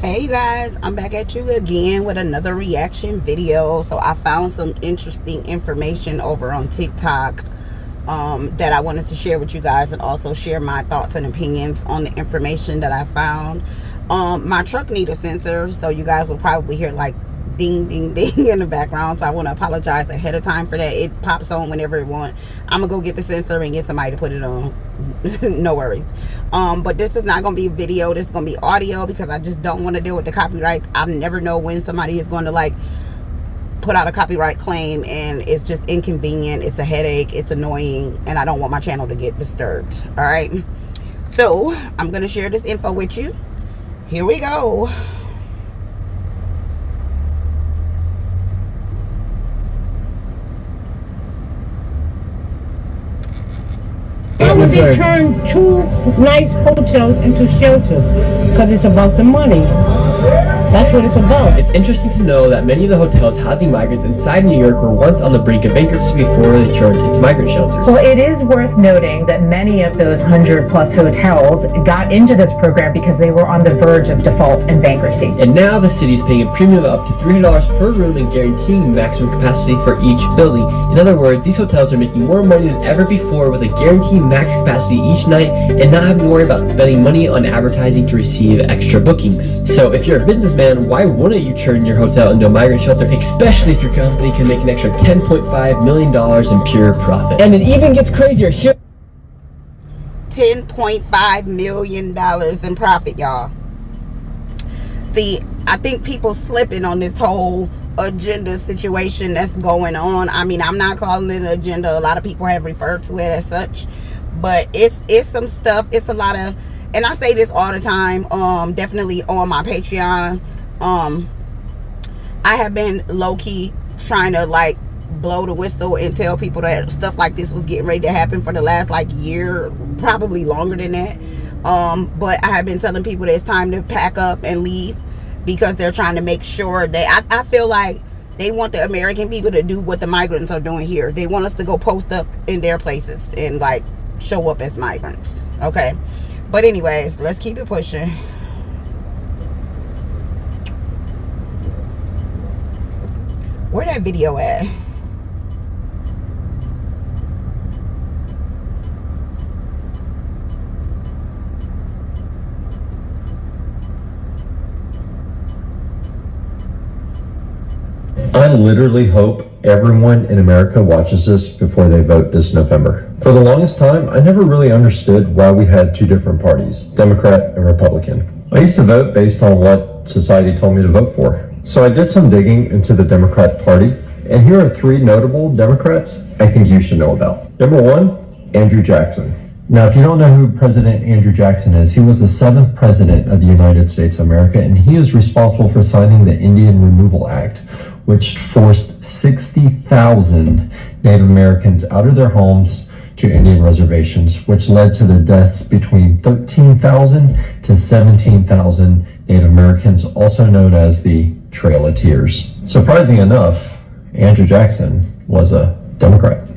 Hey you guys, I'm back at you again with another reaction video. So I found some interesting information over on TikTok that I wanted to share with you guys, and also share my thoughts and opinions on the information that I found. My truck needs a sensor, so you guys will probably hear like ding ding ding in the background, so I want to apologize ahead of time for that. It pops on whenever it wants. I'm gonna go get the sensor and get somebody to put it on. No worries. But this is not gonna be a video, this is gonna be audio, because I just don't want to deal with the copyrights. I never know when somebody is going to like put out a copyright claim, and it's just inconvenient, it's a headache, it's annoying, and I don't want my channel to get disturbed. All right, so I'm gonna share this info with you. Here we go. Why would they turn two nice hotels into shelters? Because it's about the money. That's what it's about. It's interesting to know that many of the hotels housing migrants inside New York were once on the brink of bankruptcy before they turned into migrant shelters. Well, it is worth noting that many of those 100+ hotels got into this program because they were on the verge of default and bankruptcy. And now the city is paying a premium of up to $300 per room and guaranteeing maximum capacity for each building. In other words, these hotels are making more money than ever before, with a guaranteed max capacity each night and not having to worry about spending money on advertising to receive extra bookings. So if you're a businessman, why wouldn't you turn your hotel into a migrant shelter, especially if your company can make an extra $10.5 million in pure profit? And it even gets crazier here. $10.5 million in profit, y'all. See, I think people slipping on this whole agenda situation that's going on. I mean, I'm not calling it an agenda. A lot of people have referred to it as such, but it's some stuff. It's a lot of, and I say this all the time, definitely on my Patreon. I have been low-key trying to like blow the whistle and tell people that stuff like this was getting ready to happen for the last like year, probably longer than that. But I have been telling people that it's time to pack up and leave, because they're trying to make sure that I feel like they want the American people to do what the migrants are doing here. They want us to go post up in their places and like show up as migrants. Okay, but anyways, let's keep it pushing. Where that video at? I literally hope everyone in America watches this before they vote this November. For the longest time, I never really understood why we had two different parties, Democrat and Republican. I used to vote based on what society told me to vote for. So I did some digging into the Democrat Party, and here are three notable Democrats I think you should know about. Number one, Andrew Jackson. Now, if you don't know who President Andrew Jackson is, he was the 7th president of the United States of America, and he is responsible for signing the Indian Removal Act, which forced 60,000 Native Americans out of their homes to Indian reservations, which led to the deaths between 13,000 to 17,000 Native Americans, also known as the Trail of Tears. Surprising enough, Andrew Jackson was a Democrat.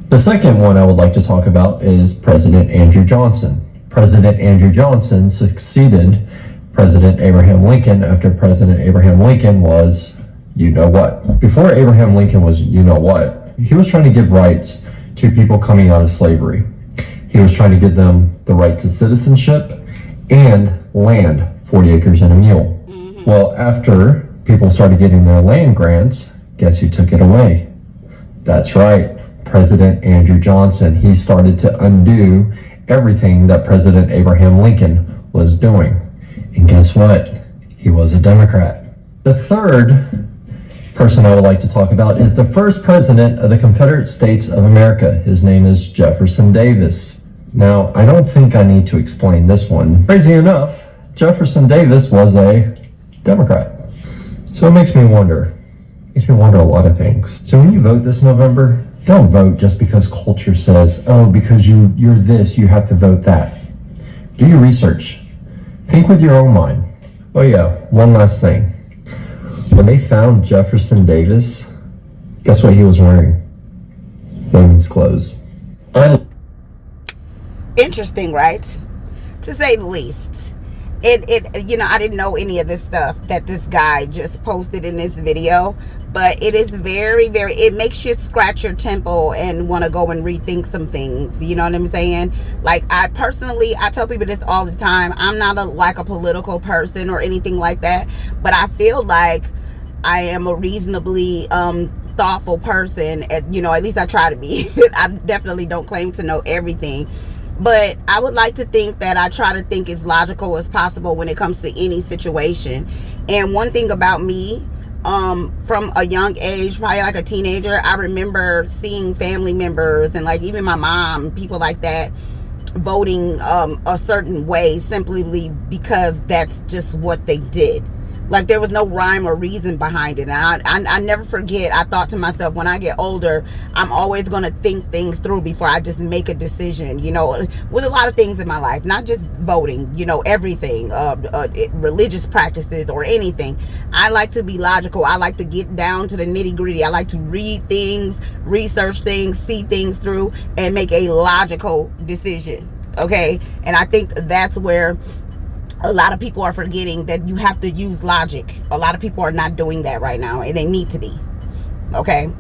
The second one I would like to talk about is President Andrew Johnson. President Andrew Johnson succeeded President Abraham Lincoln after President Abraham Lincoln was you-know-what. Before Abraham Lincoln was you-know-what, he was trying to give rights to people coming out of slavery. He was trying to give them the right to citizenship and land, 40 acres and a mule. Well, after people started getting their land grants, guess who took it away? That's right, President Andrew Johnson. He started to undo everything that President Abraham Lincoln was doing. And guess what? He was a Democrat. The third person I would like to talk about is the first president of the Confederate States of America. His name is Jefferson Davis. Now, I don't think I need to explain this one. Crazy enough, Jefferson Davis was a Democrat. So it makes me wonder a lot of things. So when you vote this November, don't vote just because culture says, oh, because you're this, you have to vote that. Do your research. Think with your own mind. Oh yeah, one last thing. When they found Jefferson Davis, guess what he was wearing? Women's clothes. Interesting, right? To say the least. you know, I didn't know any of this stuff that this guy just posted in this video, but it is very, very, it makes you scratch your temple and want to go and rethink some things. You know what I'm saying? Like, I tell people this all the time. I'm not like a political person or anything like that, but I feel like I am a reasonably thoughtful person. You know, at least I try to be. I definitely don't claim to know everything, but I would like to think that I try to think as logical as possible when it comes to any situation. And one thing about me, from a young age, probably like a teenager, I remember seeing family members and like even my mom, people like that, voting a certain way simply because that's just what they did. Like, there was no rhyme or reason behind it. And I never forget, I thought to myself, when I get older, I'm always going to think things through before I just make a decision, you know, with a lot of things in my life, not just voting, you know, everything, religious practices or anything. I like to be logical. I like to get down to the nitty gritty. I like to read things, research things, see things through, and make a logical decision. Okay. And I think that's where a lot of people are forgetting that you have to use logic. A lot of people are not doing that right now, and they need to be. Okay?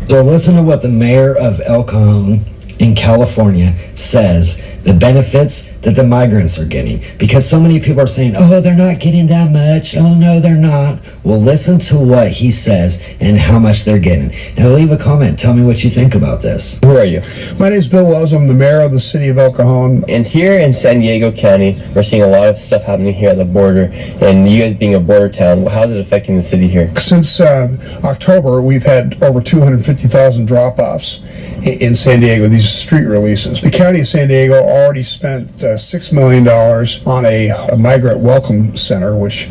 So listen to what the mayor of El Cajon in California says, the benefits that the migrants are getting, because so many people are saying, oh, they're not getting that much, oh no, they're not. Well, listen to what he says and how much they're getting, and leave a comment. Tell me what you think about this. Who are you? My name is Bill Wells. I'm the mayor of the city of El Cajon. And here in San Diego County, we're seeing a lot of stuff happening here at the border, and you guys being a border town, how's it affecting the city here? Since October, we've had over 250,000 drop-offs in San Diego, these street releases. The county of San Diego already spent $6 million on a migrant welcome center, which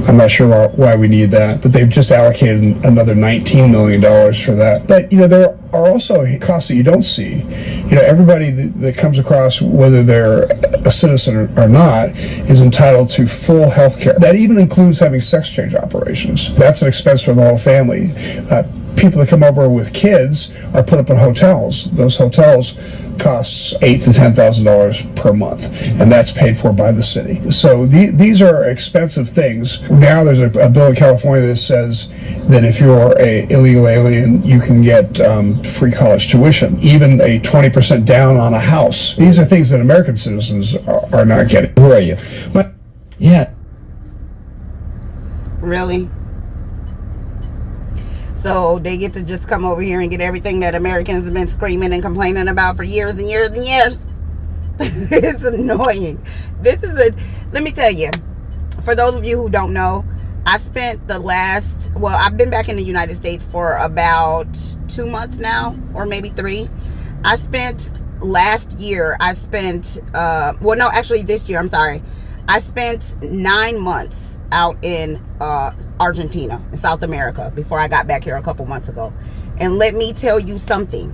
I'm not sure why we need that, but they've just allocated another $19 million for that. But, you know, there are also costs that you don't see. You know, everybody that comes across, whether they're a citizen or not, is entitled to full health care. That even includes having sex change operations. That's an expense for the whole family. People that come over with kids are put up in hotels. Those hotels costs $8,000 to $10,000 per month, and that's paid for by the city. So these are expensive things. Now there's a bill in California that says that if you're an illegal alien, you can get free college tuition, even a 20% down on a house. These are things that American citizens are not getting. Who are you? Yeah. Really? So they get to just come over here and get everything that Americans have been screaming and complaining about for years and years and years. It's annoying. Let me tell you, for those of you who don't know, I spent I've been back in the United States for about 2 months now, or maybe 3. This year, I'm sorry. I spent 9 months out in Argentina, in South America, before I got back here a couple months ago. And let me tell you something.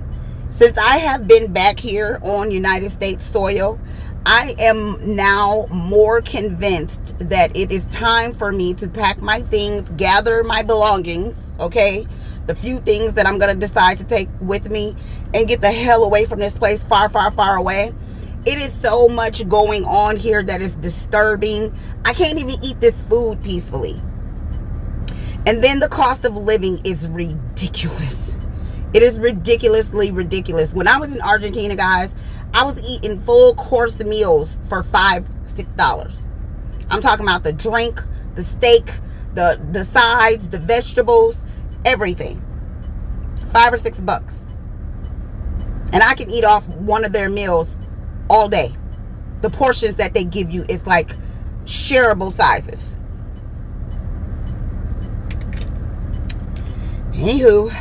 Since I have been back here on United States soil, I am now more convinced that it is time for me to pack my things, gather my belongings, okay? The few things that I'm going to decide to take with me, and get the hell away from this place, far, far, far away. It is so much going on here that is disturbing. I can't even eat this food peacefully. And then the cost of living is ridiculous. It is ridiculously ridiculous. When I was in Argentina, guys, I was eating full course meals for $5, $6. I'm talking about the drink, the steak, the sides, the vegetables, everything. $5 or $6. And I can eat off one of their meals all day. The portions that they give you is like shareable sizes. Anywho,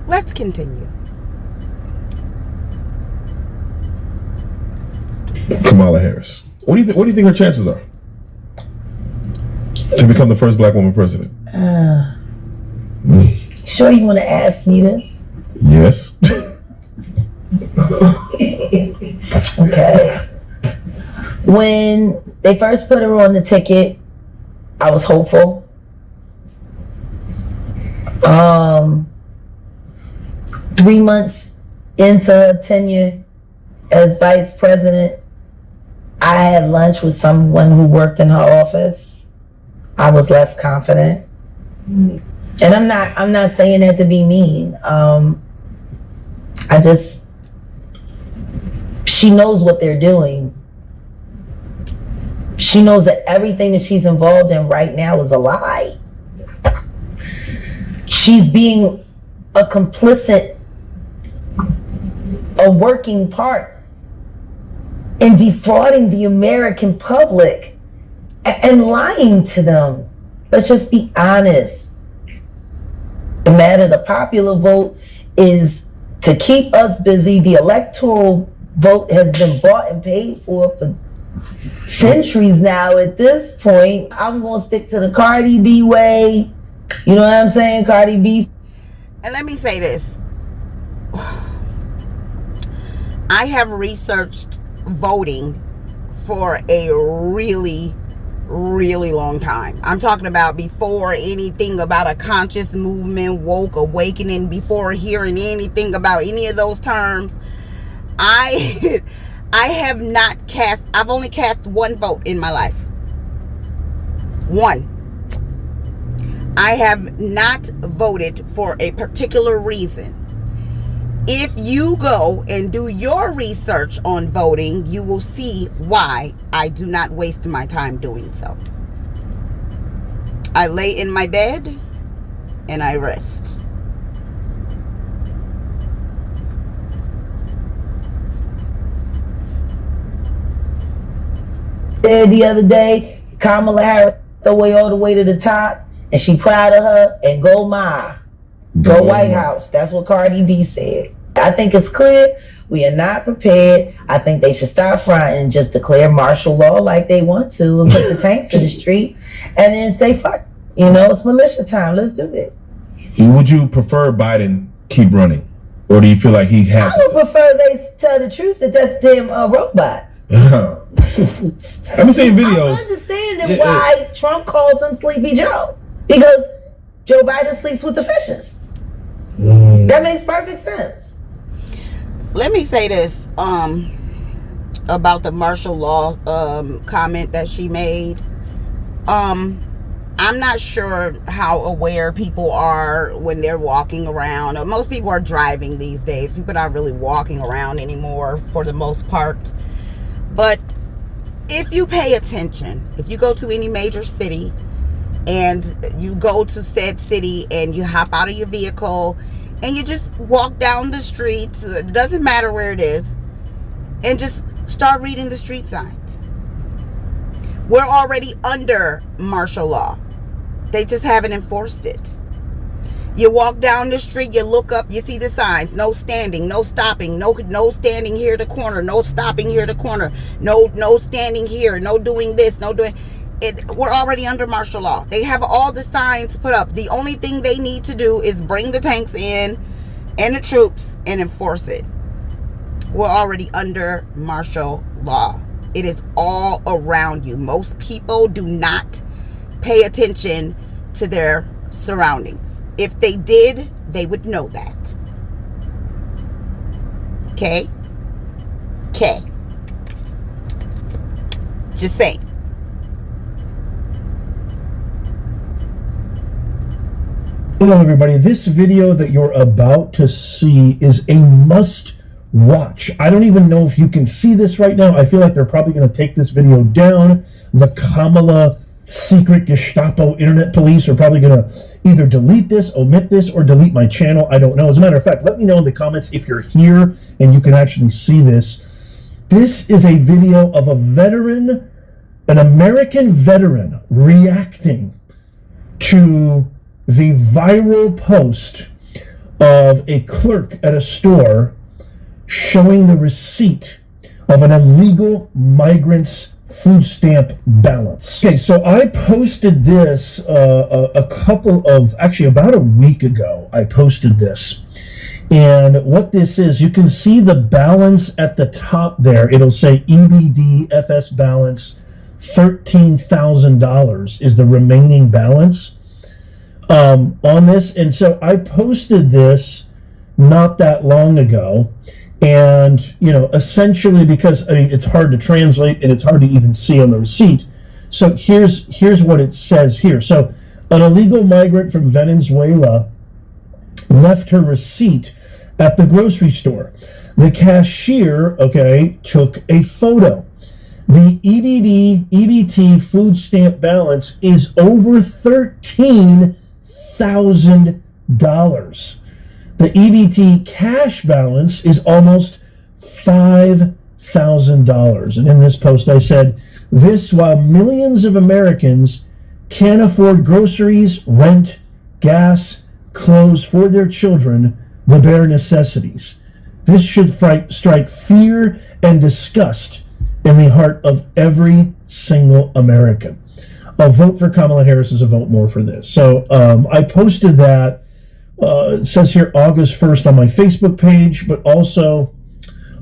let's continue. Kamala Harris. What do you think her chances are to become the first black woman president? Sure you want to ask me this? Yes. Okay. When they first put her on the ticket, I was hopeful. 3 months into her tenure as vice president, I had lunch with someone who worked in her office. I was less confident. And I'm not saying that to be mean. She knows what they're doing. She knows that everything that she's involved in right now is a lie. She's being a complicit, a working part in defrauding the American public and lying to them. Let's just be honest. The matter, the popular vote is to keep us busy. The electoral vote has been bought and paid for centuries now. At this point, I'm going to stick to the Cardi B way. You know what I'm saying? Cardi B. And let me say this. I have researched voting for a really, really long time. I'm talking about before anything about a conscious movement, woke, awakening, before hearing anything about any of those terms. I have not cast, I've only cast one vote in my life. One. I have not voted for a particular reason. If you go and do your research on voting, you will see why I do not waste my time doing so. I lay in my bed and I rest. The other day, Kamala Harris all the way to the top, and she proud of her, and go Ma. Go White House. That's what Cardi B said. I think it's clear we are not prepared. I think they should stop fronting and just declare martial law like they want to and put the tanks in the street and then say, fuck, it's militia time. Let's do it. Would you prefer Biden keep running? Or do you feel like he has I would prefer they tell the truth that that's damn robot. I've been seeing videos. I'm understanding why Trump calls him Sleepy Joe. Because Joe Biden sleeps with the fishes. That makes perfect sense. Let me say this about the martial law comment that she made. I'm not sure how aware people are when they're walking around. Most people are driving these days. People are not really walking around anymore for the most part. But if you pay attention, if you go to any major city and you go to said city and you hop out of your vehicle and you just walk down the street, it doesn't matter where it is, and just start reading the street signs. We're already under martial law. They just haven't enforced it. You walk down the street, you look up, you see the signs. No standing, no stopping, no standing here to corner, no stopping here to corner, no standing here, no doing this, no doing it. We're already under martial law. They have all the signs put up. The only thing they need to do is bring the tanks in and the troops and enforce it. We're already under martial law. It is all around you. Most people do not pay attention to their surroundings. If they did, they would know that. Okay? Just saying. Hello everybody, this video that you're about to see is a must watch. I don't even know if you can see this right now. I feel like they're probably going to take this video down. The Kamala secret Gestapo internet police are probably going to either delete this, omit this, or delete my channel. I don't know. As a matter of fact, let me know in the comments if you're here and you can actually see this. This is a video of a veteran, an American veteran, reacting to the viral post of a clerk at a store showing the receipt of an illegal migrant's food stamp balance. Okay, so I posted this actually about a week ago. I posted this. And what this is, you can see the balance at the top there. It'll say EBD FS balance, $13,000 is the remaining balance on this. And so I posted this not that long ago. And, you know, essentially because, I mean, it's hard to translate and it's hard to even see on the receipt. So here's what it says here. So an illegal migrant from Venezuela left her receipt at the grocery store. The cashier, okay, took a photo. The EBT food stamp balance is over $13,000. The EBT cash balance is almost $5,000. And in this post I said, this while millions of Americans can't afford groceries, rent, gas, clothes for their children, the bare necessities. This should strike fear and disgust in the heart of every single American. A vote for Kamala Harris is a vote more for this. So I posted that. It says here August 1st on my Facebook page, but also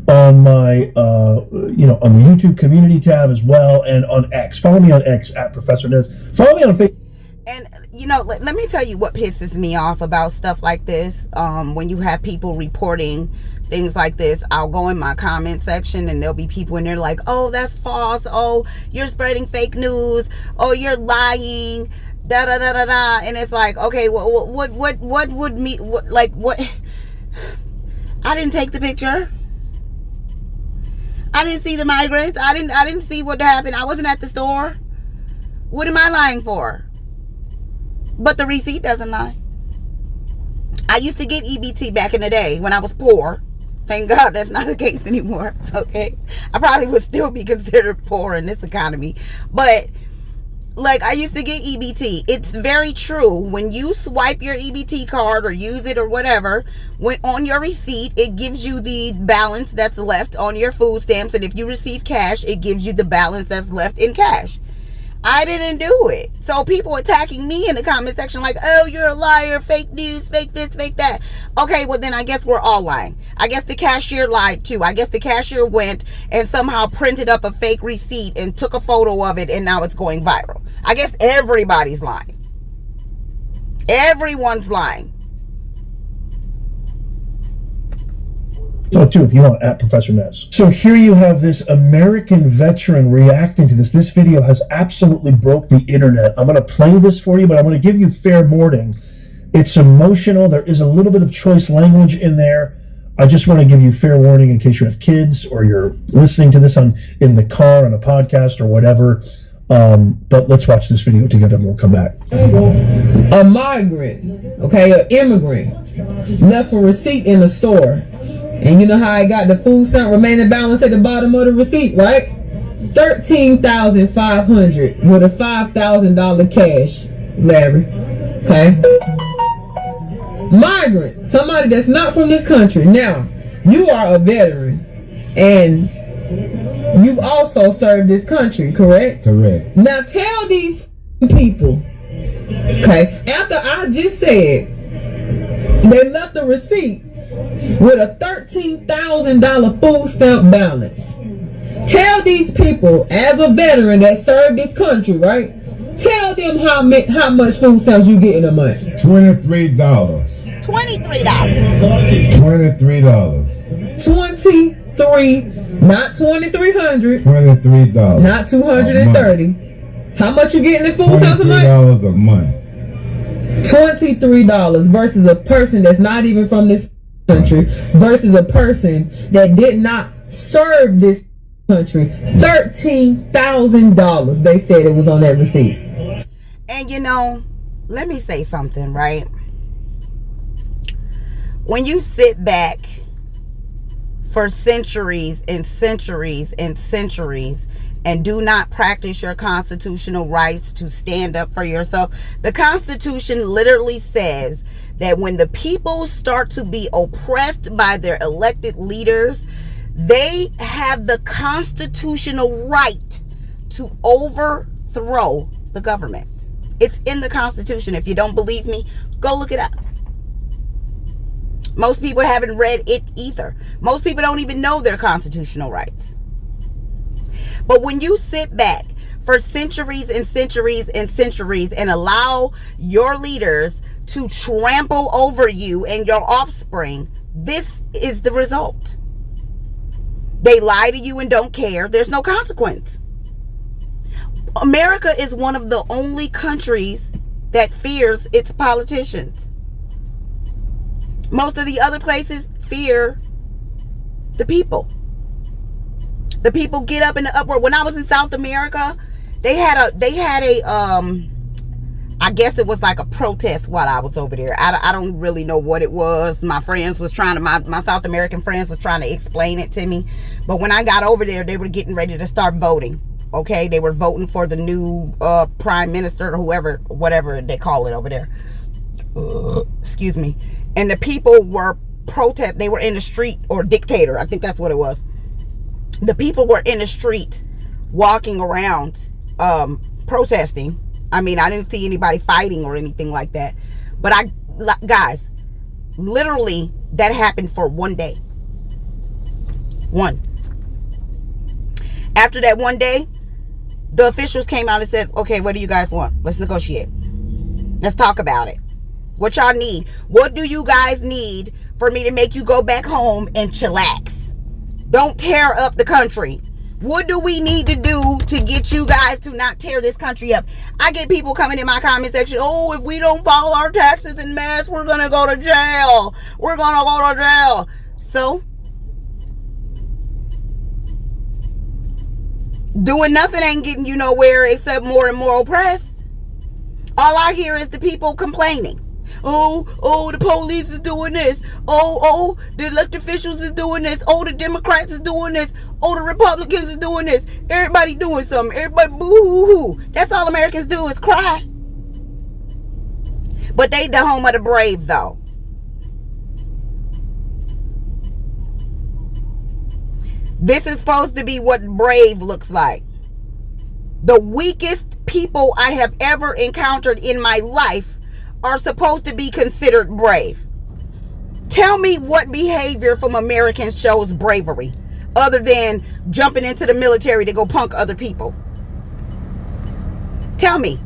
on my, on the YouTube community tab as well, and on X. Follow me on X at Professor Nez. Follow me on Facebook. And, you know, let me tell you what pisses me off about stuff like this. When you have people reporting things like this, I'll go in my comment section and there'll be people in there like, oh, that's false. Oh, you're spreading fake news. Oh, you're lying. Da da da da da. And it's like, okay, what would me, what? I didn't take the picture. I didn't see the migrants. I didn't see what happened. I wasn't at the store. What am I lying for? But the receipt doesn't lie. I used to get EBT back in the day when I was poor. Thank God that's not the case anymore. Okay. I probably would still be considered poor in this economy. But like, I used to get EBT. It's very true. When you swipe your EBT card or use it or whatever, when on your receipt, it gives you the balance that's left on your food stamps. And if you receive cash, it gives you the balance that's left in cash. I didn't do it. So people attacking me in the comment section like, oh, you're a liar, fake news, fake this, fake that. Okay, well then I guess we're all lying. I guess the cashier lied too. I guess the cashier went and somehow printed up a fake receipt and took a photo of it and now it's going viral. I guess everybody's lying. Everyone's lying. So too, if you want, at Professor Nez. So here you have this American veteran reacting to this. This video has absolutely broke the internet. I'm going to play this for you, but I'm going to give you fair warning. It's emotional. There is a little bit of choice language in there. I just want to give you fair warning in case you have kids or you're listening to this in the car on a podcast or whatever. But let's watch this video together and we'll come back. A migrant, okay, an immigrant, left a receipt in the store. And you know how I got the food stamp remaining balance at the bottom of the receipt, right? $13,500 with a $5,000 cash, Larry. Okay. Migrant, somebody that's not from this country. Now, you are a veteran, and you've also served this country, correct? Correct. Now tell these people, okay, after I just said they left the receipt with a $13,000 food stamp balance. Tell these people, as a veteran that served this country, right? Tell them how much food stamps you get in a month. $23. $23. $23, not $2,300. $23. Not $230. How much you getting in food stamps a month? $23 a month. $23 versus a person that's not even from this country versus a person that did not serve this country. $13,000 they said it was on that receipt. And you know, let me say something, right? When you sit back for centuries and centuries and centuries and do not practice your constitutional rights to stand up for yourself, the Constitution literally says that when the people start to be oppressed by their elected leaders, they have the constitutional right to overthrow the government. It's in the Constitution. If you don't believe me, go look it up. Most people haven't read it either. Most people don't even know their constitutional rights. But when you sit back for centuries and centuries and centuries and allow your leaders to trample over you and your offspring, this is the result. They lie to you and don't care. There's no consequence. America is one of the only countries that fears its politicians. Most of the other places fear the people. The people get up in the uproar. When I was in South America, they had a I guess it was like a protest while I was over there. I don't really know what it was. My friends was trying to, my South American friends was trying to explain it to me. But when I got over there, they were getting ready to start voting. Okay, they were voting for the new prime minister or whoever, whatever they call it over there. Excuse me. And the people were they were in the street, or dictator, I think that's what it was. The people were in the street walking around protesting. I mean, I didn't see anybody fighting or anything like that. But guys, literally that happened for one day. One. After that one day, the officials came out and said, okay, what do you guys want? Let's negotiate. Let's talk about it. What y'all need? What do you guys need for me to make you go back home and chillax? Don't tear up the country. What do we need to do to get you guys to not tear this country up? I get people coming in my comment section, oh, if we don't file our taxes en masse, we're going to go to jail. We're going to go to jail. So, doing nothing ain't getting you nowhere except more and more oppressed. All I hear is the people complaining. Oh, the police is doing this. Oh, the elected officials is doing this. Oh, the Democrats is doing this. Oh, the Republicans is doing this. Everybody doing something. Everybody boo-hoo-hoo. That's all Americans do is cry. But they the home of the brave, though. This is supposed to be what brave looks like. The weakest people I have ever encountered in my life are supposed to be considered brave. Tell me what behavior from Americans shows bravery other than jumping into the military to go punk other people. Tell me.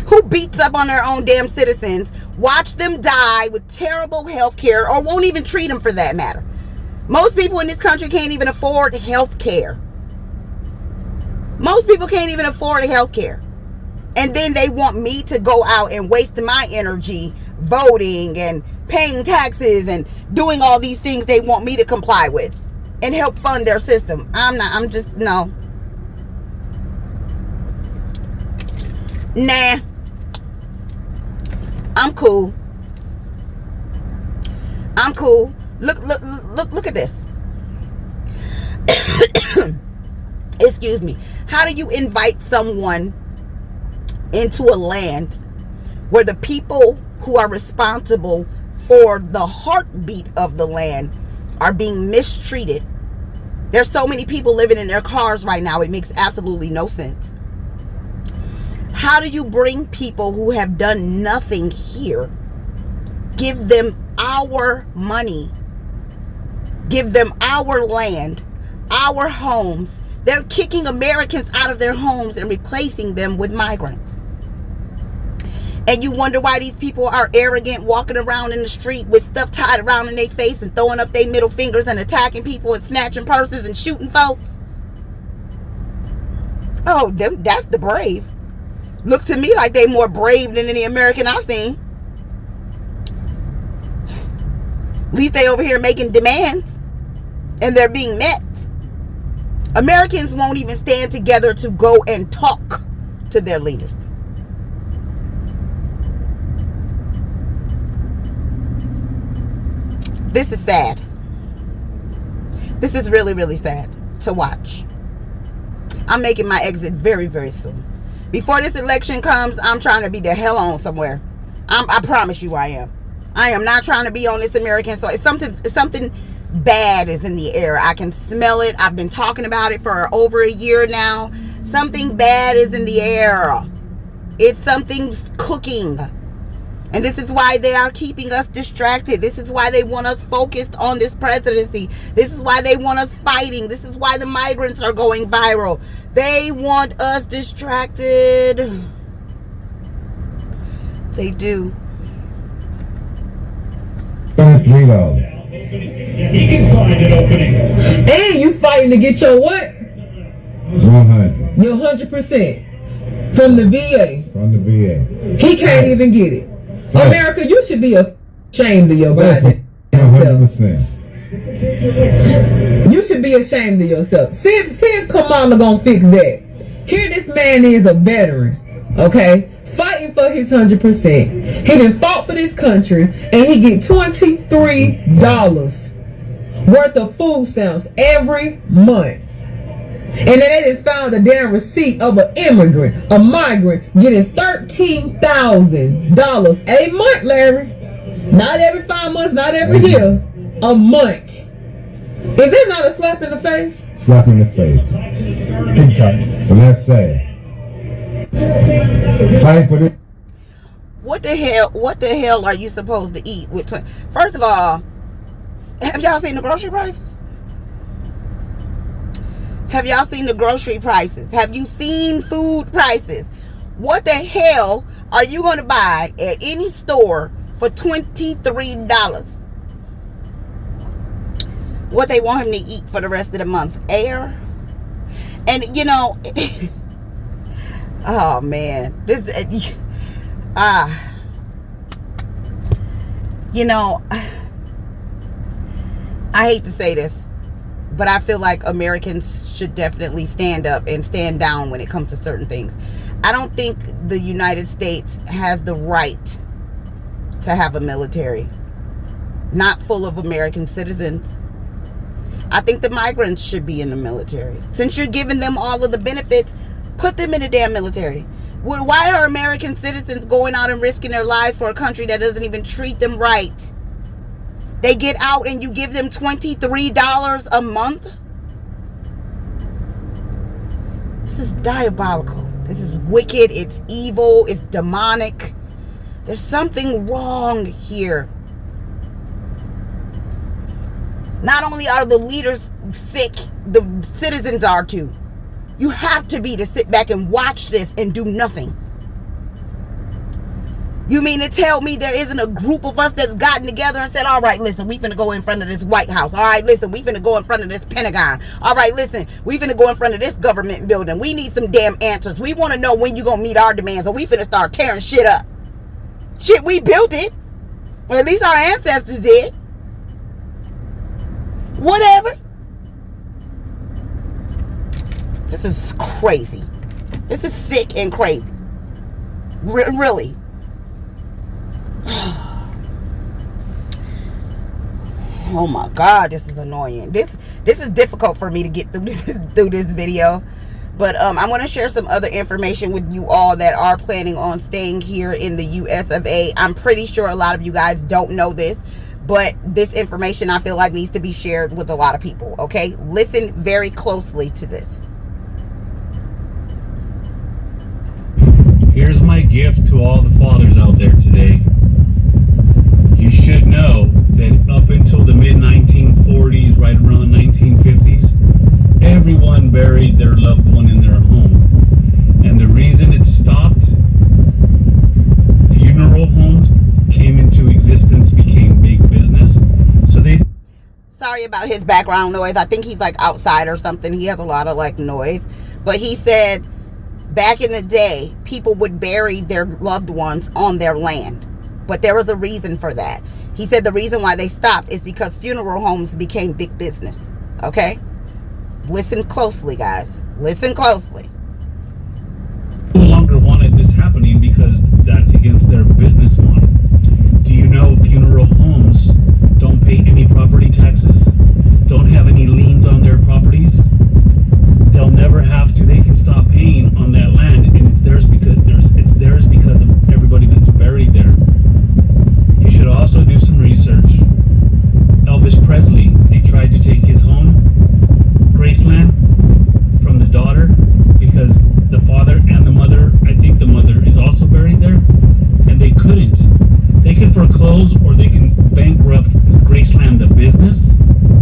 Who beats up on their own damn citizens, watch them die with terrible health care, or won't even treat them for that matter? Most people in this country can't even afford health care. Most people can't even afford health care. And then they want me to go out and waste my energy voting and paying taxes and doing all these things they want me to comply with and help fund their system. No. Nah. I'm cool. Look at this. Excuse me. How do you invite someone into a land where the people who are responsible for the heartbeat of the land are being mistreated? There's so many people living in their cars right now, it makes absolutely no sense. How do you bring people who have done nothing here, give them our money, give them our land, our homes? They're kicking Americans out of their homes and replacing them with migrants. And you wonder why these people are arrogant, walking around in the street with stuff tied around in their face and throwing up their middle fingers and attacking people and snatching purses and shooting folks. Oh, that's the brave. Look to me like they more brave than any American I've seen. At least they over here making demands and they're being met. Americans won't even stand together to go and talk to their leaders. This is sad. This is really, really sad to watch. I'm making my exit very, very soon. Before this election comes, I'm trying to be the hell on somewhere. I promise you I am. I am not trying to be on this American soil. It's something bad is in the air. I can smell it. I've been talking about it for over a year now. Something bad is in the air. Something's cooking. And this is why they are keeping us distracted. This is why they want us focused on this presidency. This is why they want us fighting. This is why the migrants are going viral. They want us distracted. They do. $3. He can find an opening. And you fighting to get your what? 100. Your 100% from the VA. From the VA. He can't even get it. Right. America, you should be ashamed of your goddamn self. 100%. You should be ashamed of yourself. See if Kamala gonna fix that. Here this man is a veteran, okay? Fighting for his 100%. He done fought for this country and he get $23 worth of food stamps every month. And then they done found a damn receipt of an immigrant, a migrant, getting $13,000 a month, Larry. Not every 5 months, not every year. A month. Is it not a slap in the face? Slap in the face. Big time. But that's sad. Fight for this. What the hell are you supposed to eat with 20? First of all, have y'all seen the grocery prices? Have y'all seen the grocery prices? Have you seen food prices? What the hell are you going to buy at any store for $23? What they want him to eat for the rest of the month? Air? And you know, oh man, this you know, I hate to say this, but I feel like Americans should definitely stand up and stand down when it comes to certain things. I don't think the United States has the right to have a military not full of American citizens. I think the migrants should be in the military. Since you're giving them all of the benefits, put them in the damn military. Why are American citizens going out and risking their lives for a country that doesn't even treat them right? They get out and you give them $23 a month? This is diabolical. This is wicked. It's evil. It's demonic. There's something wrong here. Not only are the leaders sick, the citizens are too. You have to be to sit back and watch this and do nothing. You mean to tell me there isn't a group of us that's gotten together and said, all right, listen, we finna go in front of this White House. All right, listen, we finna go in front of this Pentagon. All right, listen, we finna go in front of this government building. We need some damn answers. We want to know when you gonna meet our demands, or we finna start tearing shit up. Shit, we built it. Or at least our ancestors did. Whatever. This is crazy. This is sick and crazy. Really. Oh my God, this is annoying. This is difficult for me to get through this video. But I want to share some other information with you all that are planning on staying here in the US of A. I'm pretty sure a lot of you guys don't know this, but this information I feel like needs to be shared with a lot of people, okay? Listen very closely to this. Here's my gift to all the fathers out there today. You should know that up until the mid-1940s, right around the 1950s, everyone buried their loved one in their home. And the reason it stopped, funeral homes came into existence, became big business. So they... Sorry about his background noise. I think he's like outside or something. He has a lot of like noise. But he said back in the day, people would bury their loved ones on their land. But there was a reason for that. He said the reason why they stopped is because funeral homes became big business. Okay? Listen closely, guys. Listen closely. No longer wanted this happening because that's against their business model. Do you know funeral homes don't pay any property taxes? Don't have any liens on their properties? They'll never have to. They can stop paying on that land, and it's theirs because of everybody that's buried there. You should also do some research. Elvis Presley, they tried to take his home, Graceland, from the daughter because the father and the mother, I think the mother is also buried there, and they couldn't. They could foreclose or they can bankrupt Graceland, the business,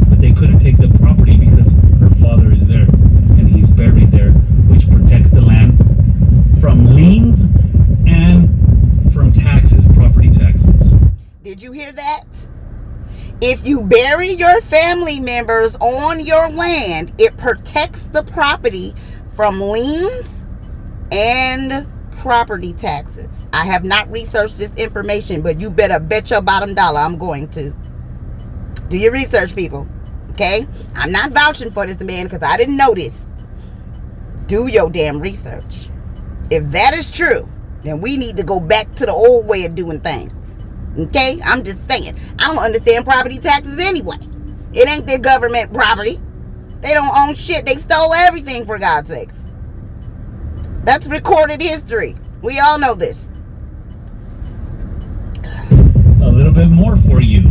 but they couldn't take the property because her father is there and he's buried there, which protects the land from liens and from taxes, property taxes. Did you hear that? If you bury your family members on your land, it protects the property from liens and property taxes. I have not researched this information, but you better bet your bottom dollar I'm going to. Do your research, people. Okay? I'm not vouching for this man because I didn't know this. Do your damn research. If that is true, then we need to go back to the old way of doing things. Okay? I'm just saying. I don't understand property taxes anyway. It ain't their government property. They don't own shit. They stole everything, for God's sakes. That's recorded history. We all know this. A little bit more for you.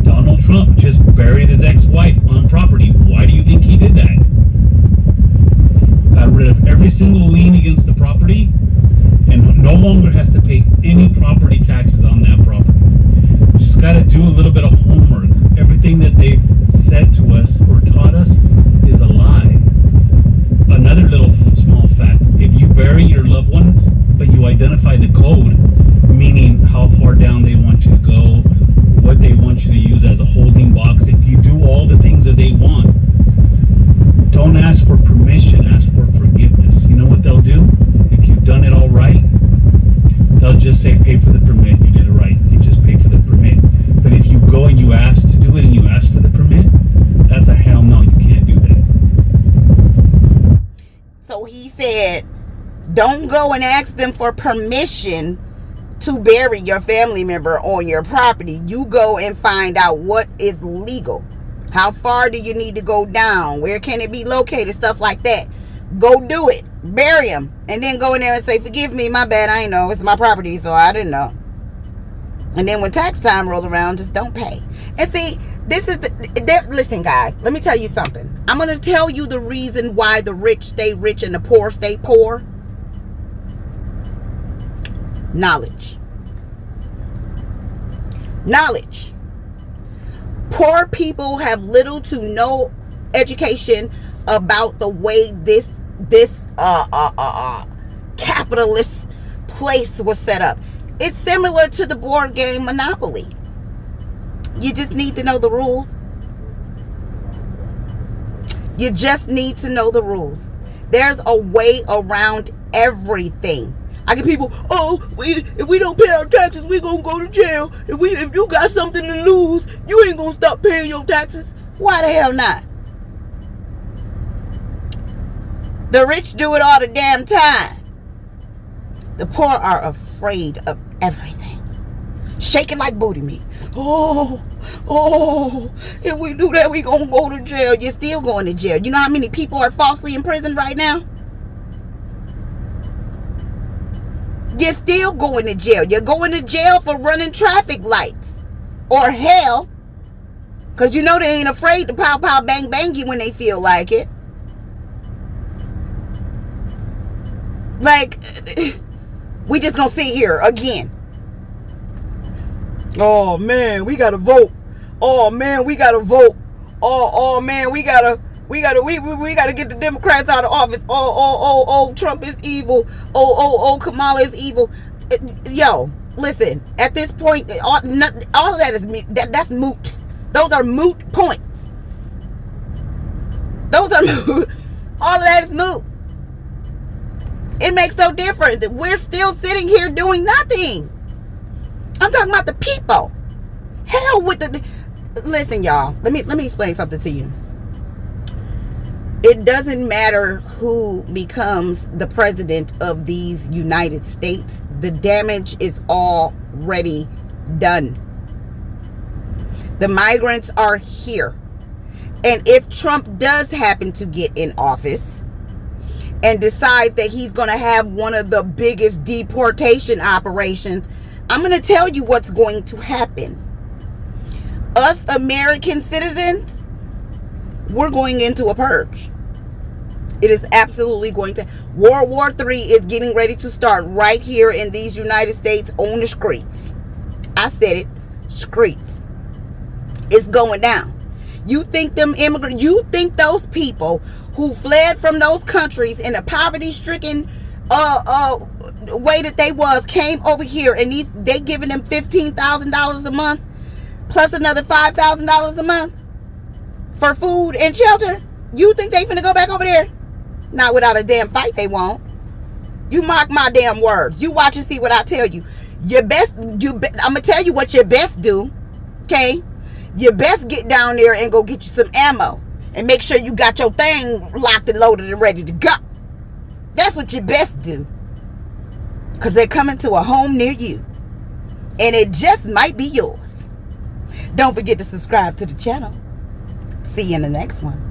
Donald Trump just buried his ex-wife on property. Why do you think he did that? Got rid of every single lien against the property and no longer has to pay any property taxes on that property. Just got to do a little bit of homework. Everything that they've said to us or taught us is a lie. Another little small fact, if you bury your loved ones, but you identify the code, meaning how far down they want you to go, what they want you to use as a holding box, if you do all the things that they want, don't ask for permission, ask for forgiveness. You know what they'll do? If you've done it all right, they'll just say, pay for the permit. You did it right. You just pay for the permit. But if you go and you ask to do it and you ask for the permit, that's a hell no. You can't do that. So he said, don't go and ask them for permission to bury your family member on your property. You go and find out what is legal. How far do you need to go down? Where can it be located? Stuff like that. Go do it. Bury him. And then go in there and say, forgive me, my bad. I ain't know. It's my property, so I didn't know. And then when tax time rolls around, just don't pay. And see, this is listen, guys, let me tell you something. I'm going to tell you the reason why the rich stay rich and the poor stay poor. Knowledge. Knowledge. Poor people have little to no education about the way this capitalist place was set up. It's similar to the board game Monopoly. You just need to know the rules. You just need to know the rules. There's a way around everything. I get people, if we don't pay our taxes, we gonna go to jail. If you got something to lose, you ain't gonna stop paying your taxes. Why the hell not? The rich do it all the damn time. The poor are afraid of everything. Shaking like booty meat. If we do that, we gonna go to jail. You're still going to jail. You know how many people are falsely in prison right now? You're still going to jail. You're going to jail for running traffic lights. Or hell. Because you know they ain't afraid to pow, pow, bang, bang you when they feel like it. Like, we just gonna sit here again. Oh, man, we gotta vote. Oh, man, we gotta vote. Oh, man, we gotta get the Democrats out of office. Oh, Trump is evil. Oh, Kamala is evil. Yo, listen. At this point, all of that is that's moot. Those are moot points. Those are moot. All of that is moot. It makes no difference. We're still sitting here doing nothing. I'm talking about the people. Hell with the. Listen, y'all. Let me explain something to you. It doesn't matter who becomes the president of these United States. The damage is already done. The migrants are here. And if Trump does happen to get in office and decides that he's going to have one of the biggest deportation operations, I'm going to tell you what's going to happen. Us American citizens, we're going into a purge. It is absolutely going to. World War III is getting ready to start right here in these United States on the streets. I said it, streets. It's going down. You think them immigrants, you think those people who fled from those countries in a poverty-stricken way that they was, came over here and they giving them $15,000 a month? plus another $5,000 a month for food and shelter, you think they finna go back over there? Not without a damn fight, they won't. You mark my damn words. You watch and see what I tell you. Your best, I'm gonna tell you what your best do, okay? You best get down there and go get you some ammo and make sure you got your thing locked and loaded and ready to go. That's what you best do, because they're coming to a home near you, and it just might be yours. Don't forget to subscribe to the channel. See you in the next one.